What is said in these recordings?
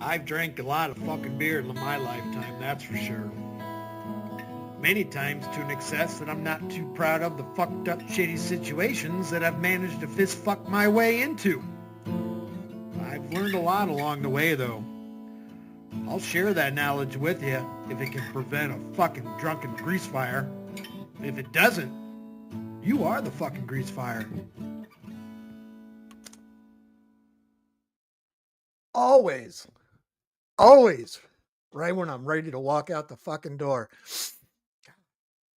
I've drank a lot of fucking beer in my lifetime, that's for sure. Many times to an excess that I'm not too proud of the fucked up shitty situations that I've managed to fist fuck my way into. I've learned a lot along the way though. I'll share that knowledge with you if it can prevent a fucking drunken grease fire. If it doesn't, you are the fucking grease fire. Always, always, right when I'm ready to walk out the fucking door.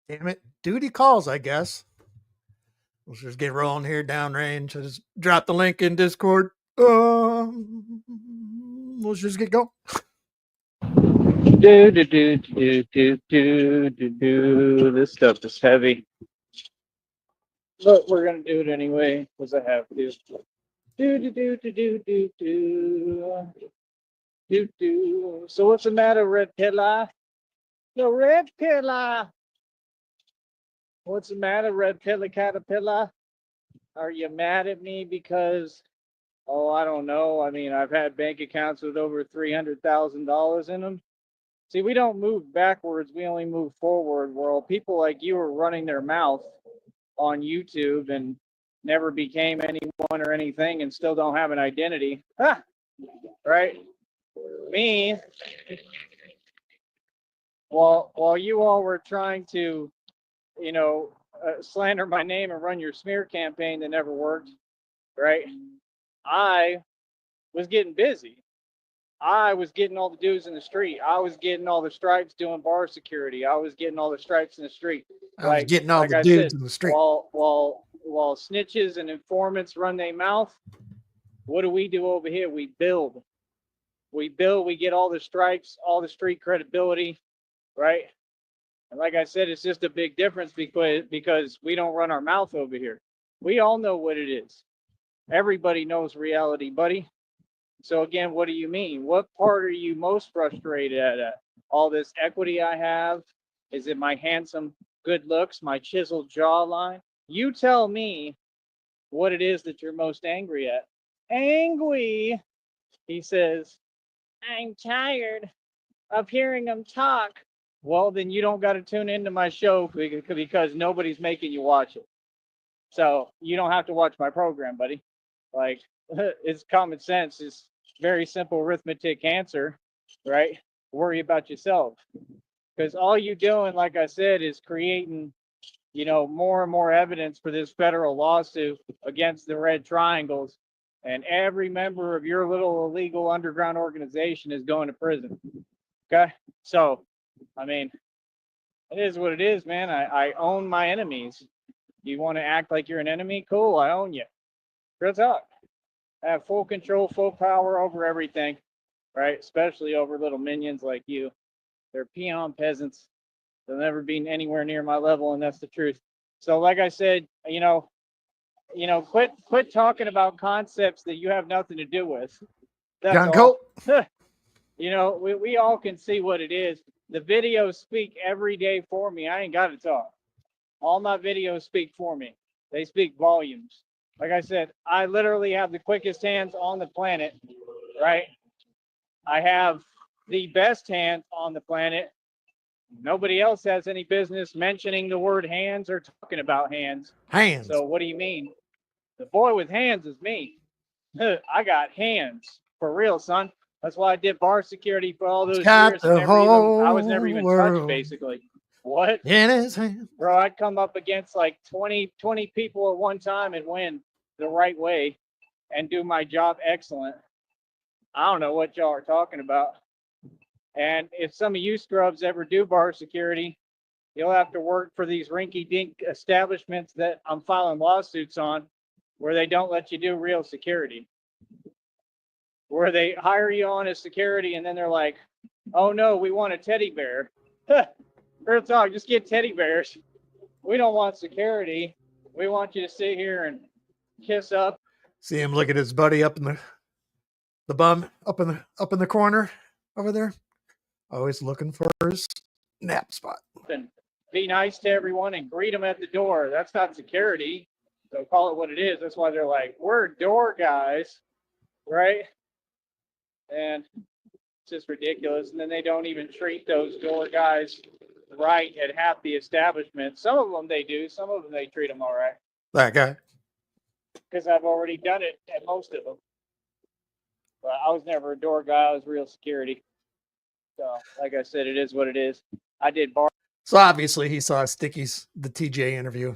Damn it, duty calls, I guess. Let's just get rolling here downrange. I just drop the link in Discord. Let's just get going. This stuff is heavy. But we're gonna do it anyway, because I have to. So what's the matter, Red Pillar? The Red Pillar! What's the matter, Red Pillar Caterpillar? Are you mad at me because, oh, I don't know. I mean, I've had bank accounts with over $300,000 in them. See, we don't move backwards, we only move forward. Well, people like you are running their mouth on YouTube and never became anyone or anything and still don't have an identity. Ah, right? Me, while you all were trying to, slander my name and run your smear campaign that never worked, right? I was getting busy. I was getting all the dudes in the street. I was getting all the stripes doing bar security. I was getting all the stripes in the street. I was getting all the I dudes said, in the street. while snitches and informants run their mouth, what do we do over here? We build. We build. We get all the stripes, all the street credibility, right? And like I said, it's just a big difference because we don't run our mouth over here. We all know what it is. Everybody knows reality, buddy. So again, what do you mean? What part are you most frustrated at? All this equity I have? Is it my handsome, good looks, my chiseled jawline? You tell me what it is that you're most angry at. Angry, he says, I'm tired of hearing them talk. Well, then you don't got to tune into my show because nobody's making you watch it. So you don't have to watch my program, buddy. Like, it's common sense. It's very simple arithmetic answer, right? Worry about yourself. Because all you doing, like I said, is creating, more and more evidence for this federal lawsuit against the red triangles. And every member of your little illegal underground organization is going to prison. Okay? So, I mean, it is what it is, man. I own my enemies. You want to act like you're an enemy? Cool, I own you. Real talk. I have full control, full power over everything, right? Especially over little minions like you. They're peon peasants. They'll never be anywhere near my level, and that's the truth. So, like I said, quit talking about concepts that you have nothing to do with. That's John all. Colt. We all can see what it is. The videos speak every day for me. I ain't got to talk. All my videos speak for me. They speak volumes. Like I said, I literally have the quickest hands on the planet, right? I have the best hands on the planet. Nobody else has any business mentioning the word hands or talking about hands. Hands. So what do you mean? The boy with hands is me. I got hands. For real, son. That's why I did bar security for all those years. I was never even touched, basically. What? In his hand. Bro, I'd come up against like 20 people at one time and win the right way and do my job excellent. I don't know what y'all are talking about. And if some of you scrubs ever do bar security, you'll have to work for these rinky-dink establishments that I'm filing lawsuits on, where they don't let you do real security. Where they hire you on as security and then they're like, oh no, we want a teddy bear. Real talk, just get teddy bears. We don't want security. We want you to sit here and kiss up. See him look at his buddy up in the bum up in the corner over there. Always looking for his nap spot. And be nice to everyone and greet them at the door. That's not security. So call it what it is. That's why they're like, we're door guys, right? And It's just ridiculous. And then they don't even treat those door guys right at half the establishment. Some of them they do. Some of them they treat them all right. That guy. Because I've already done it at most of them. But I was never a door guy. I was real security. So, like I said, it is what it is. I did bar. So obviously he saw Sticky's, the TJ interview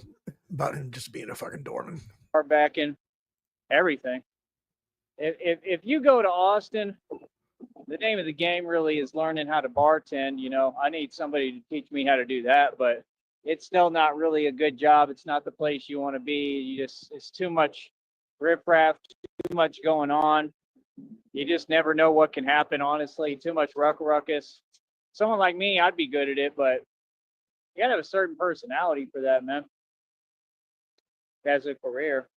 about him just being a fucking doorman. Bar backing, everything. If you go to Austin, the name of the game really is learning how to bartend. You know, I need somebody to teach me how to do that, but it's still not really a good job. It's not the place you want to be. It's too much riffraff, too much going on. You just never know what can happen, honestly. Too much ruckus. Someone like me, I'd be good at it, but you gotta have a certain personality for that, man. As a career.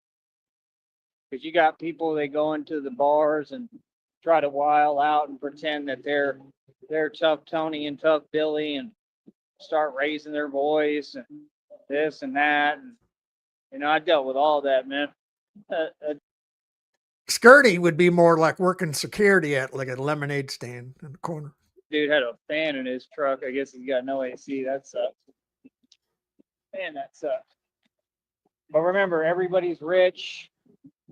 Because you got people that go into the bars and try to while out and pretend that they're tough Tony and tough Billy and start raising their voice and this and that. And, you know, I dealt with all that, man. Skirty would be more like working security at like a lemonade stand in the corner. Dude had a fan in his truck. I guess he's got no AC. That sucks. Man, that sucks. But remember, everybody's rich,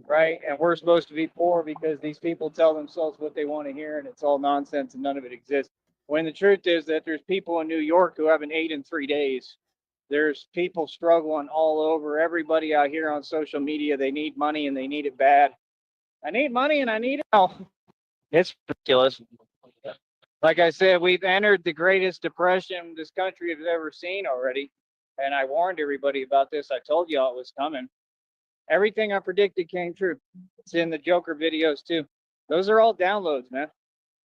right? And we're supposed to be poor because these people tell themselves what they want to hear, and it's all nonsense and none of it exists. When the truth is that there's people in New York who haven't ate in 3 days. There's people struggling all over. Everybody out here on social media, they need money and they need it bad. I need money and I need it now. It's ridiculous. Like I said, we've entered the greatest depression this country has ever seen already. And I warned everybody about this. I told y'all it was coming. Everything I predicted came true. It's in the Joker videos too. Those are all downloads, man.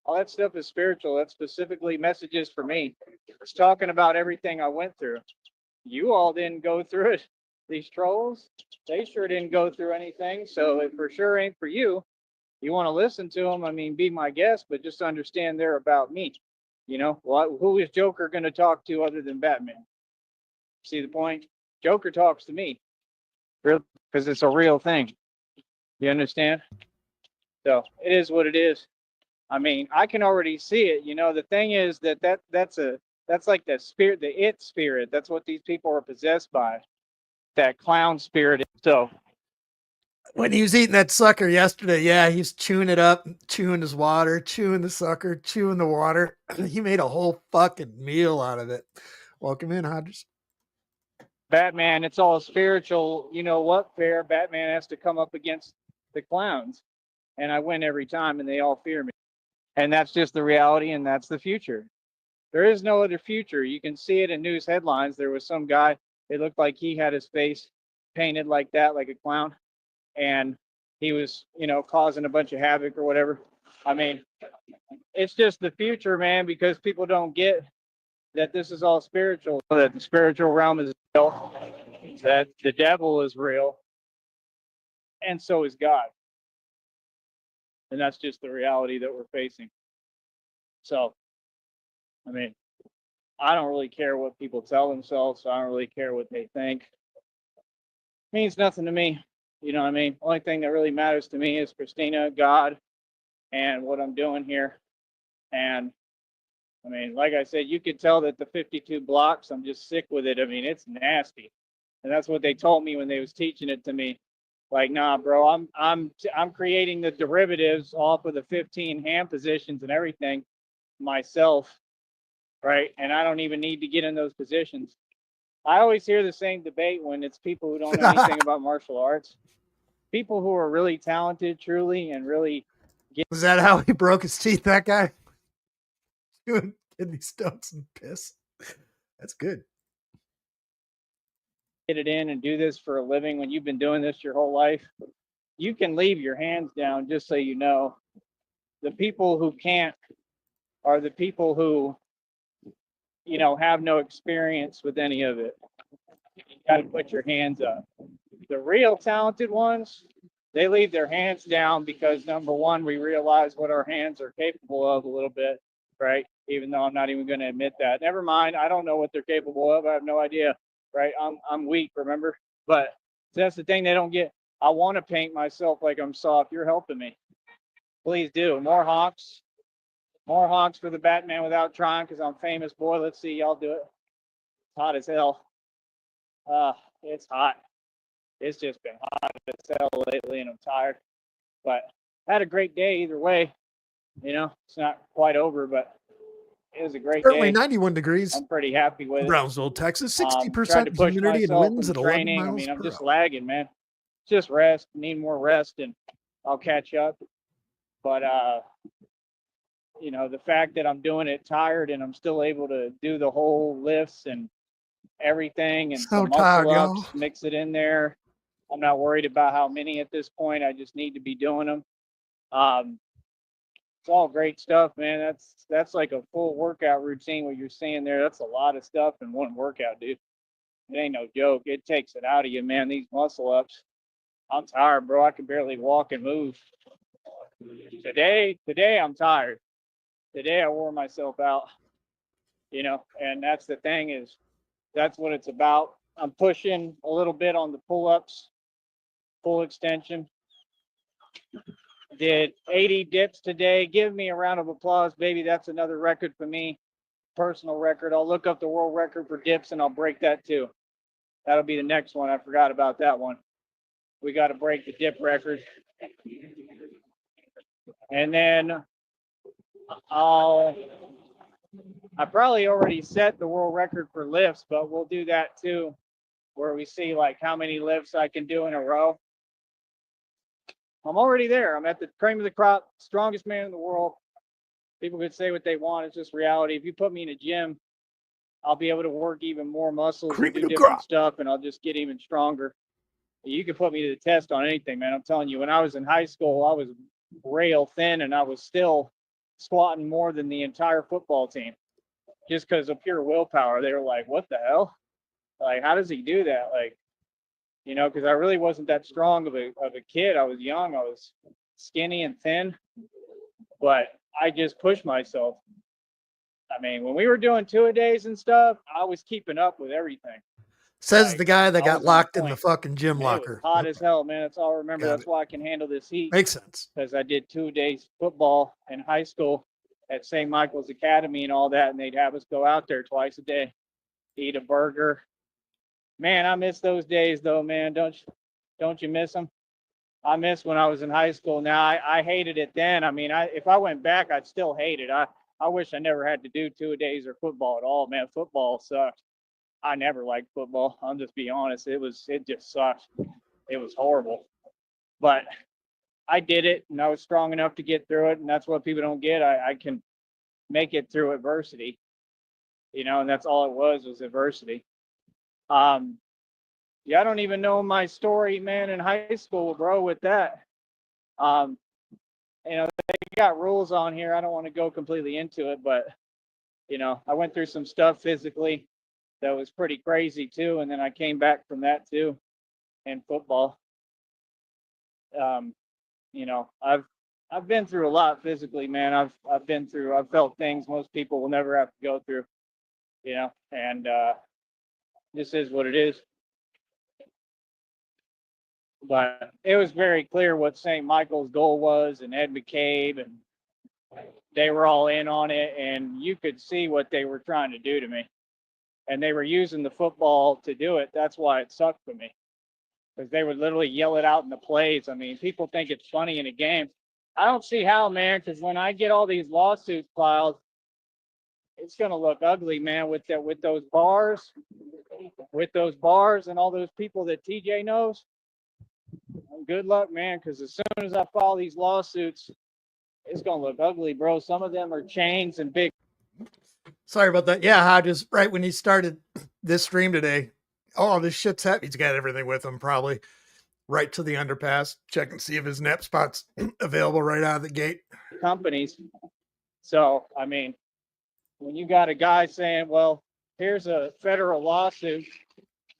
All that stuff is spiritual. That's specifically messages for me. It's talking about everything I went through. You all didn't go through it. These trolls, they sure didn't go through anything. So it for sure ain't for you. You want to listen to them, I mean, be my guest, but just understand they're about me. You know, well, who is Joker going to talk to other than Batman? See the point? Joker talks to me. Because it's a real thing. You understand? So it is what it is. I mean, I can already see it. You know, the thing is that's like the spirit, the it spirit. That's what these people are possessed by. That clown spirit. So when he was eating that sucker yesterday, yeah, he's chewing it up, chewing his water, chewing the sucker, chewing the water. He made a whole fucking meal out of it. Welcome in, Hodges. Batman, it's all spiritual. You know what, Fair? Batman has to come up against the clowns. And I win every time and they all fear me. And that's just the reality and that's the future. There is no other future. You can see it in news headlines. There was some guy, it looked like he had his face painted like that, like a clown. And he was, you know, causing a bunch of havoc or whatever. I mean, it's just the future, man, because people don't get that this is all spiritual, that the spiritual realm is real, that the devil is real, and so is God. And that's just the reality that we're facing. So, I mean, I don't really care what people tell themselves. So I don't really care what they think. It means nothing to me. You know what I mean? Only thing that really matters to me is Christina, God, and what I'm doing here. And I mean, like I said, you could tell that the 52 blocks, I'm just sick with it. I mean, it's nasty. And that's what they told me when they was teaching it to me. Like, nah, bro, I'm creating the derivatives off of the 15 hand positions and everything myself, right? And I don't even need to get in those positions. I always hear the same debate when it's people who don't know anything about martial arts. People who are really talented, truly, and really Was that how he broke his teeth, that guy? Doing kidney stones and piss. That's good. get it in and do this for a living when you've been doing this your whole life, you can leave your hands down, just so you know. The people who can't are the people who, you know, have no experience with any of it. You got to put your hands up. The real talented ones, they leave their hands down because, number one, we realize what our hands are capable of a little bit, right? Even though I'm not even going to admit that. Never mind. I don't know what they're capable of. I have no idea, right? I'm weak, remember? But that's the thing they don't get. I want to paint myself like I'm soft. You're helping me. Please do. More hawks. More honks for the Batman without trying because I'm famous, boy. Let's see y'all do it. It's hot as hell. It's hot. It's just been hot as hell lately, and I'm tired. But had a great day either way. You know, it's not quite over, but it was a great Currently day. 91 degrees. I'm pretty happy with it. Brownsville, Texas, Tried 60% to push humidity and myself winds in at 11 training. I miles mean, I'm per just hour. lagging, man. Just rest. Need more rest, and I'll catch up. But you know, the fact that I'm doing it tired and I'm still able to do the whole lifts and everything and So some tired, muscle y'all. ups, mix it in there. I'm not worried about how many at this point. I just need to be doing them. It's all great stuff, man. That's like a full workout routine. What you're seeing there, that's a lot of stuff in one workout, dude. It ain't no joke. It takes it out of you, man. These muscle ups. I'm tired, bro. I can barely walk and move. Today I'm tired. Today I wore myself out. You know, and that's the thing is that's what it's about. I'm pushing a little bit on the pull-ups, full extension. Did 80 dips today. Give me a round of applause, baby. That's another record for me, personal record. I'll look up the world record for dips and I'll break that too. That'll be the next one. I forgot about that one. We got to break the dip record. And then I probably already set the world record for lifts, but we'll do that too, where we see like how many lifts I can do in a row. I'm already there. I'm at the cream of the crop, strongest man in the world. People could say what they want. It's just reality. If you put me in a gym, I'll be able to work even more muscles and do different stuff, and I'll just get even stronger. You can put me to the test on anything, man. I'm telling you, when I was in high school, I was rail thin, and I was still squatting more than the entire football team just because of pure willpower. They were like, what the hell? Like, how does he do that? Like, you know, because I really wasn't that strong of a kid. I was young. I was skinny and thin, but I just pushed myself. I mean, when we were doing 2-a-days and stuff, I was keeping up with everything. Says Like, the guy that I got was on locked in the point. fucking gym It was locker. hot as hell, man. That's all I remember. Got That's it. why I can handle this heat. Makes sense. Because I did 2-a-days football in high school at St. Michael's Academy and all that, and they'd have us go out there twice a day, eat a burger. Man, I miss those days though, man. Don't you miss them? I miss when I was in high school. Now I hated it then. I mean, if I went back, I'd still hate it. I wish I never had to do 2-a-days or football at all, man. Football sucked. I never liked football. I'll just be honest. It just sucked. It was horrible. But I did it and I was strong enough to get through it. And that's what people don't get. I can make it through adversity, you know, and that's all it was adversity. Yeah, I don't even know my story, man, in high school, bro, with that. You know, they got rules on here. I don't want to go completely into it, but, you know, I went through some stuff physically that was pretty crazy too. And then I came back from that too in football. You know, I've been through a lot physically, man. I've felt things most people will never have to go through, you know, and this is what it is. But it was very clear what St. Michael's goal was, and Ed McCabe, and they were all in on it, and you could see what they were trying to do to me. And they were using the football to do it. That's why it sucked for me, because they would literally yell it out in the plays. I mean, people think it's funny in a game. I don't see how, man, because when I get all these lawsuits filed, it's gonna look ugly, man, with those bars and all those people that TJ knows. Good luck, man, because as soon as I file these lawsuits, it's gonna look ugly, bro. Some of them are chains and big. Sorry about that. Yeah, I just right when he started this stream today. Oh, this shit's happening. He's got everything with him, probably right to the underpass. Check and see if his nap spot's available right out of the gate. Companies. So, I mean, when you got a guy saying, well, here's a federal lawsuit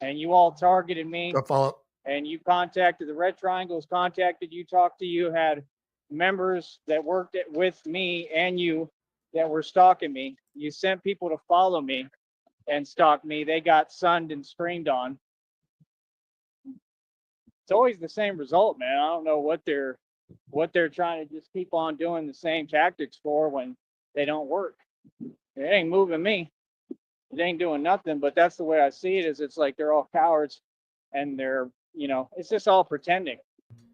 and you all targeted me, Go follow. And you contacted the Red Triangles, contacted you, talked to you, had members that worked with me and you that were stalking me. You sent people to follow me and stalk me. They got sunned and streamed on. It's always the same result, man. I don't know what they're trying to just keep on doing the same tactics for when they don't work. It ain't moving me. It ain't doing nothing. But that's the way I see it. Is it's like they're all cowards, and they're, you know, it's just all pretending.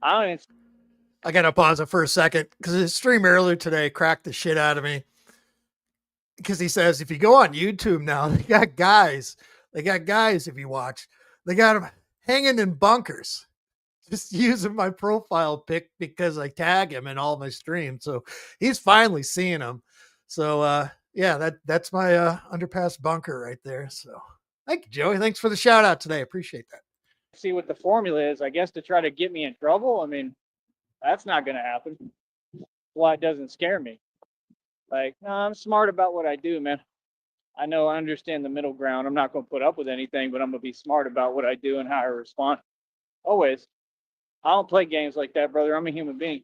I don't. I gotta pause it for a second because his stream earlier today cracked the shit out of me. Because he says if you go on YouTube now, they got guys. If you watch, they got them hanging in bunkers, just using my profile pic because I tag him in all my streams. So he's finally seeing them. So yeah, that's my underpass bunker right there. So thank you, Joey. Thanks for the shout out today. Appreciate that. See what the formula is, I guess, to try to get me in trouble. I mean, that's not going to happen. Why it doesn't scare me. Like, no, I'm smart about what I do, man. I know I understand the middle ground. I'm not going to put up with anything, but I'm going to be smart about what I do and how I respond. Always. I don't play games like that, brother. I'm a human being.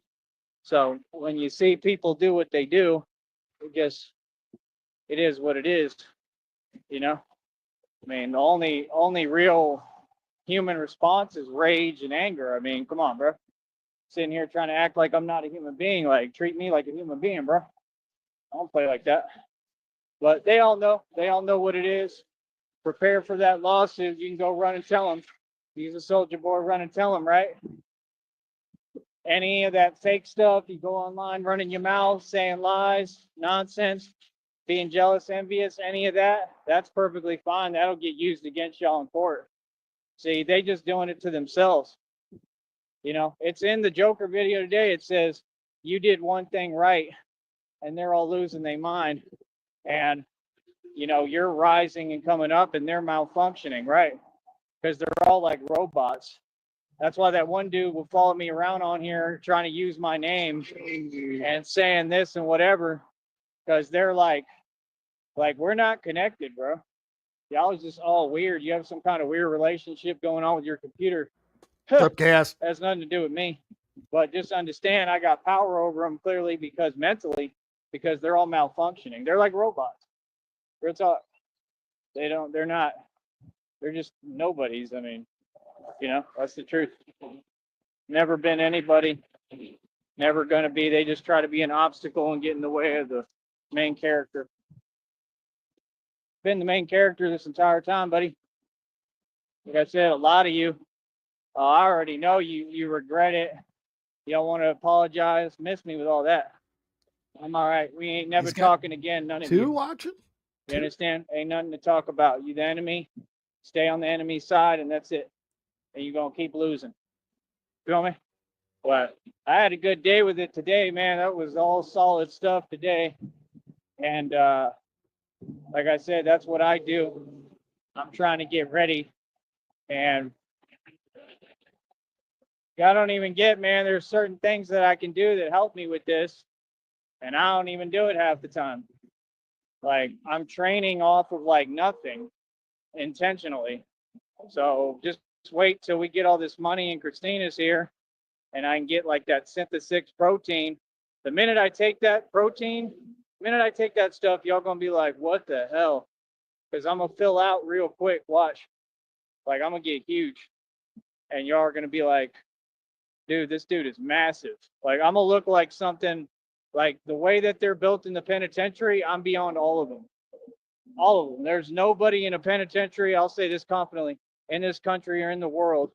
So when you see people do what they do, I guess it is what it is, you know? I mean, the only real human response is rage and anger. I mean, come on, bro. Sitting here trying to act like I'm not a human being, like treat me like a human being, bro. I don't play like that. But they all know what it is. Prepare for that lawsuit. You can go run and tell them. He's a soldier boy, run and tell them, right? Any of that fake stuff, you go online running your mouth, saying lies, nonsense, being jealous, envious, any of that, that's perfectly fine. That'll get used against y'all in court. See, they just doing it to themselves. You know, it's in the Joker video today. It says, you did one thing right, and they're all losing their mind. And, you know, you're rising and coming up, and they're malfunctioning, right? Because they're all like robots. That's why that one dude will follow me around on here trying to use my name and saying this and whatever, because they're like we're not connected, bro. Y'all is just all weird. You have some kind of weird relationship going on with your computer. What's up, Cass? Has nothing to do with me. But just understand, I got power over them clearly because mentally, because they're all malfunctioning. They're like robots. Real talk. They're not. They're just nobodies. I mean, you know, that's the truth. Never been anybody. Never gonna be. They just try to be an obstacle and get in the way of the main character. Been the main character this entire time, buddy. Like I said, a lot of you, I already know you regret it. You don't want to apologize. Miss me with all that. I'm all right. We ain't never talking again. None of you. Watching? You understand? Ain't nothing to talk about. You the enemy. Stay on the enemy side, and that's it. And you're gonna keep losing. Feel me? But I had a good day with it today, man. That was all solid stuff today. And like I said, that's what I do. I'm trying to get ready. And I don't even get, man, there's certain things that I can do that help me with this. And I don't even do it half the time. Like, I'm training off of like nothing intentionally. So just wait till we get all this money and Christina's here and I can get like that synthesis protein. The minute I take that protein, the minute I take that stuff, y'all gonna be like, what the hell? Because I'm gonna fill out real quick. Watch. Like, I'm gonna get huge. And y'all are gonna be like, dude, this dude is massive. Like, I'm gonna look like something, like the way that they're built in the penitentiary, I'm beyond all of them. All of them. There's nobody in a penitentiary, I'll say this confidently, in this country or in the world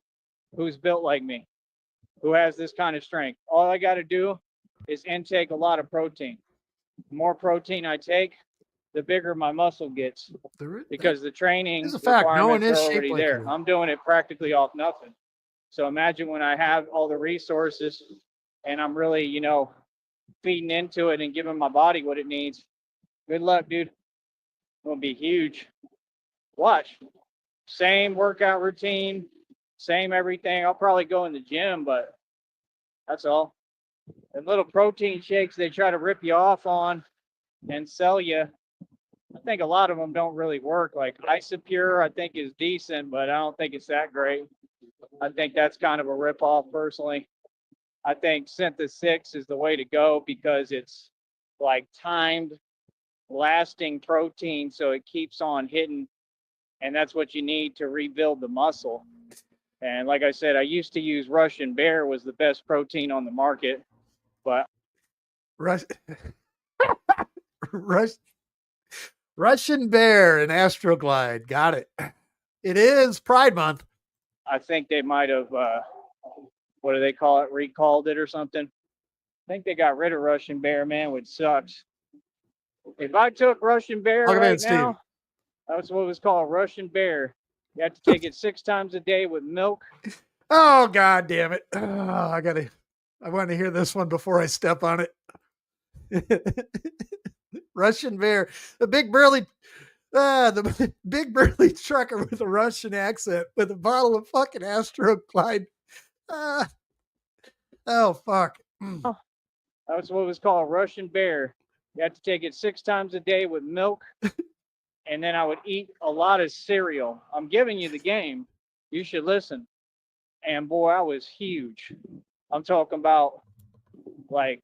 who's built like me, who has this kind of strength. All I got to do is intake a lot of protein. The more protein I take, the bigger my muscle gets, because the training requirements are already there. I'm doing it practically off nothing. So imagine when I have all the resources and I'm really, you know, feeding into it and giving my body what it needs. Good luck, dude. It'll be huge. Watch. Same workout routine, same everything. I'll probably go in the gym, but that's all. And little protein shakes they try to rip you off on and sell you. I think a lot of them don't really work. Like Isopure, I think is decent, but I don't think it's that great. I think that's kind of a ripoff personally. I think Synthesis is the way to go because it's like timed, lasting protein, so it keeps on hitting, and that's what you need to rebuild the muscle. And like I said, I used to use Russian Bear was the best protein on the market, but Russian bear and Astroglide. Got it. It is Pride Month. I think they might have, what do they call it? Recalled it or something. I think they got rid of Russian bear, man, which sucks. If I took Russian bear Welcome in, right Steve. now, that's what it was called, Russian bear. You have to take it 6 times a day with milk. Oh, God damn it. I want to hear this one before I step on it. Russian bear, the big burly trucker with a Russian accent with a bottle of fucking Astroglide. Oh, fuck. That's what it was called, Russian bear. You have to take it 6 times a day with milk. And then I would eat a lot of cereal. I'm giving you the game. You should listen. And boy, I was huge. I'm talking about, like,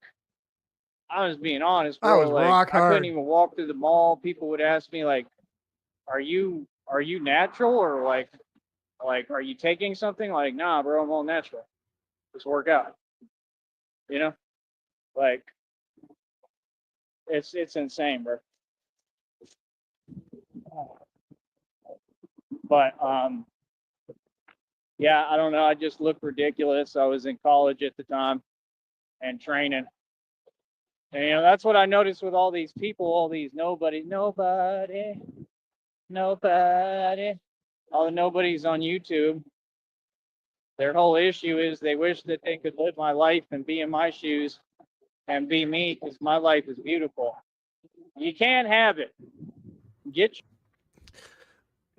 I was being honest, I bro. was Like, rock I couldn't hard. even walk through the mall. People would ask me, like, are you natural, or like are you taking something? Like, nah, bro, I'm all natural. Just work out. You know? Like, it's insane, bro. But yeah, I don't know. I just looked ridiculous. I was in college at the time and training. And you know, that's what I noticed with all these people, all these nobody, all the nobodies on YouTube. Their whole issue is they wish that they could live my life and be in my shoes and be me, because my life is beautiful. You can't have it. Get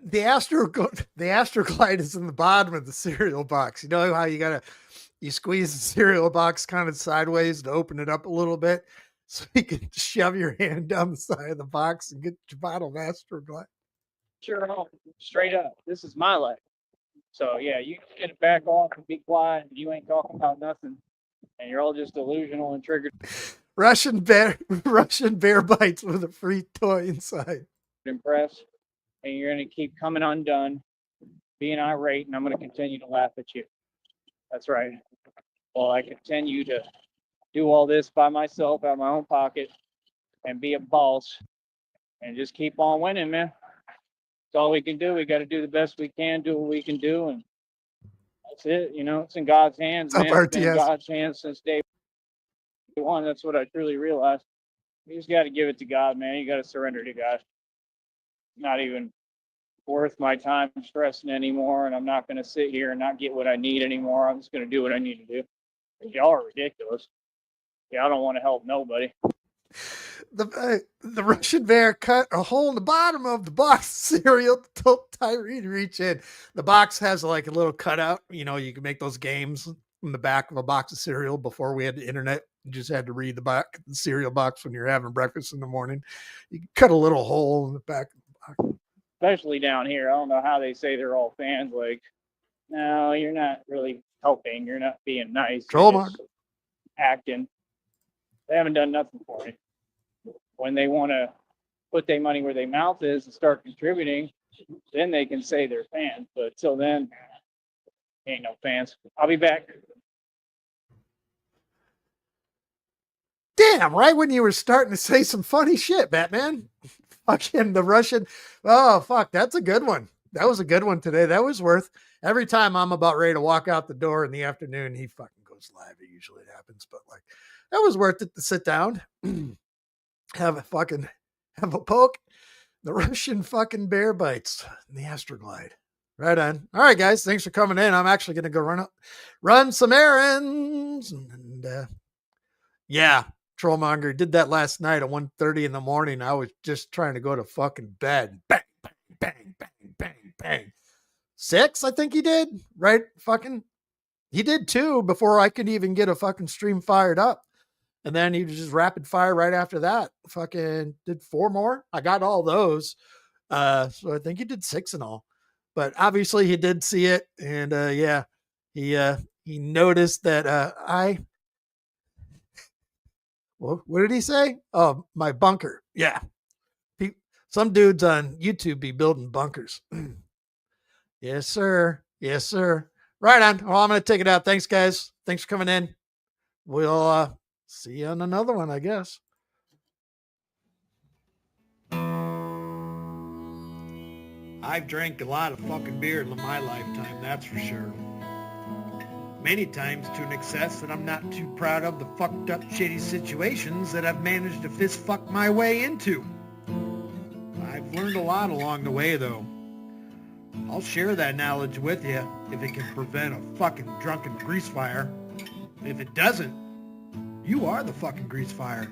The Astroglide is in the bottom of the cereal box. You know how you squeeze the cereal box kind of sideways to open it up a little bit so you can shove your hand down the side of the box and get your bottle of Astroglide. your home straight up. This is my life. So yeah, you can get it back off and be quiet. You ain't talking about nothing, and you're all just delusional and triggered. Russian bear bites with a free toy inside. Impressed, and you're gonna keep coming undone, being irate, and I'm gonna continue to laugh at you. That's right. Well, I continue to do all this by myself out of my own pocket and be a boss and just keep on winning, man. That's all we can do. We got to do the best we can, do what we can do, and that's it. You know, it's in God's hands, What's up, man. It's been in RTS? God's hands since day one. That's what I truly realized. You just got to give it to God, man. You got to surrender to God. Not even worth my time stressing anymore, and I'm not going to sit here and not get what I need anymore. I'm just going to do what I need to do. Y'all are ridiculous. Yeah, I don't want to help nobody. The Russian bear cut a hole in the bottom of the box of cereal to help Tyree to reach in. The box has like a little cutout. You know, you can make those games in the back of a box of cereal. Before we had the internet, you just had to read the cereal box when you're having breakfast in the morning. You cut a little hole in the back of the box. Especially down here. I don't know how they say they're all fans. Like, no, you're not really helping. You're not being nice. Troll You're just acting. They haven't done nothing for me. When they want to put their money where their mouth is and start contributing, then they can say they're fans. But till then, ain't no fans. I'll be back. Damn, right when you were starting to say some funny shit, Batman. Fucking the Russian. Oh, fuck. That's a good one. That was a good one today. That was worth. Every time I'm about ready to walk out the door in the afternoon, he fucking goes live. It usually happens, but like, that was worth it to sit down, have a poke. The Russian fucking bear bites and the Astroglide. Right on. All right, guys. Thanks for coming in. I'm actually going to go run some errands. And yeah, Trollmonger did that last night at 1:30 in the morning. I was just trying to go to fucking bed. Bang, bang, bang, bang, bang, bang. 6, I think he did. Right? Fucking. He did 2 before I could even get a fucking stream fired up. And then he was just rapid fire right after that. Fucking did 4 more. I got all those. So I think he did 6 in all. But obviously he did see it. And yeah, he noticed that what did he say? Oh, my bunker. Yeah. Some dudes on YouTube be building bunkers. Yes, sir. Yes, sir. Right on. Well, I'm going to take it out. Thanks, guys. Thanks for coming in. We'll see you on another one, I guess. I've drank a lot of fucking beer in my lifetime, that's for sure. Many times to an excess that I'm not too proud of the fucked up shitty situations that I've managed to fist fuck my way into. I've learned a lot along the way though. I'll share that knowledge with you if it can prevent a fucking drunken grease fire. If it doesn't, you are the fucking grease fire.